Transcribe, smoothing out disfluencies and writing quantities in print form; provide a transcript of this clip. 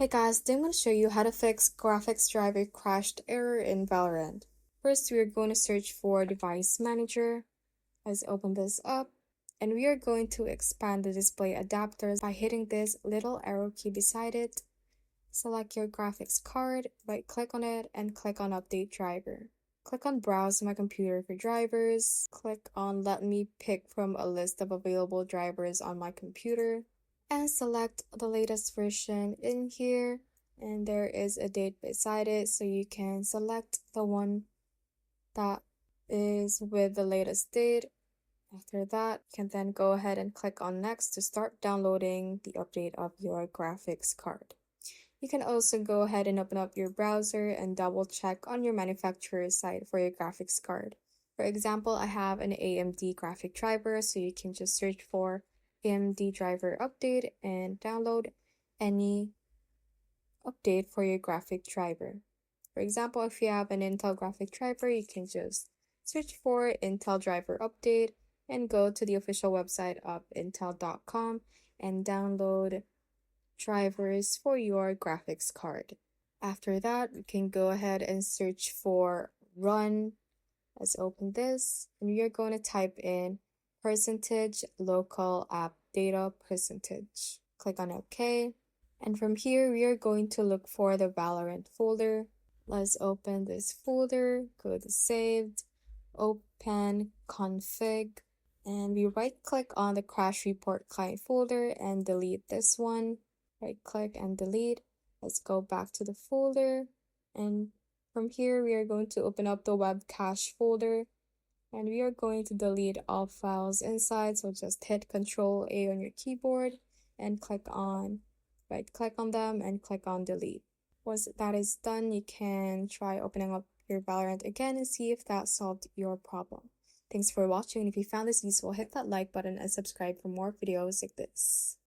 Hey guys, today I'm going to show you how to fix graphics driver crashed error in Valorant. First, we are going to search for device manager. Let's open this up. And we are going to expand the display adapters by hitting this little arrow key beside it. Select your graphics card, right click on it, and click on update driver. Click on browse my computer for drivers. Click on let me pick from a list of available drivers on my computer. And select the latest version in here, and there is a date beside it, so you can select the one that is with the latest date. After that, you can then go ahead and click on next to start downloading the update of your graphics card. You can also go ahead and open up your browser and double check on your manufacturer's site for your graphics card. For example, I have an AMD graphic driver, so you can just search for AMD driver update and download any update for your graphic driver. For example, if you have an Intel graphic driver, you can just search for Intel driver update and go to the official website of intel.com and download drivers for your graphics card. After that, you can go ahead and search for run. Let's open this, and we are going to type in percentage local app data percentage. Click on OK. And from here, we are going to look for the Valorant folder. Let's open this folder, go to saved, open config, and we right click on the crash report client folder and delete this one. Right click and delete. Let's go back to the folder, and from here, we are going to open up the web cache folder, and we are going to delete all files inside. So just hit Ctrl A on your keyboard and right click on them and click on delete. Once that is done, you can try opening up your Valorant again and see if that solved your problem. Thanks for watching, and if you found this useful, hit that like button and subscribe for more videos like this.